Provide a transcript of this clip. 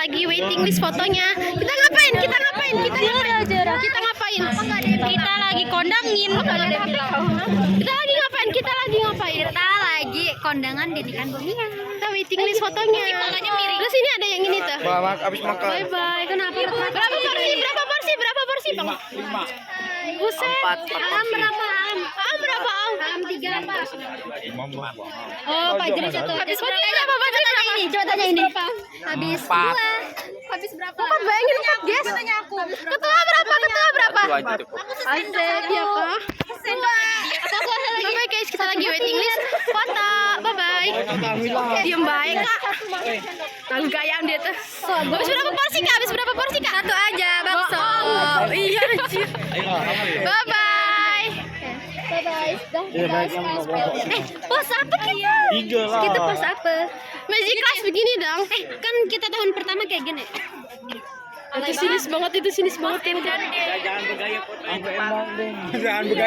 lagi waiting list fotonya. Kita ngapain? Kita ngapain? Kita ngapain? Kita lagi kondangin. Kita lagi ngapain? Kita lagi ngapain? Kita lagi kondangan didikan Bomia. Kita waiting list fotonya. Terus ini ada yang ini tuh. Abis makan. Bye bye. Kenapa? Berapa porsi? Berapa porsi? Berapa porsi, Bang? 5. Buset. Am berapa? Am berapa, Am? Am 3 apa? Oh, Pak Jeri satu. Habis berapa? Pak Jeri berapa? Coba tanya ini. Habis 4. Habis berapa? Kok bayangin 4, guys? Tanya aku. Ketua berapa? Ketua berapa? Aja cukup. Asik, ya Kak. Bye-bye guys, kita lagi waiting list foto. Bye-bye. Diem baik, Kak. Tahu gayaan dia tuh. Habis berapa porsi, Kak? Habis berapa porsi, Kak? Satu aja bakso. Oh, iya, anjir. Bye-bye. Pos apa kita? 3 lah. Kita pos apa? Magic class begini dong. Kan kita tahun pertama kayak gini. Itu sinis banget, itu sinis banget. Jangan bergaya.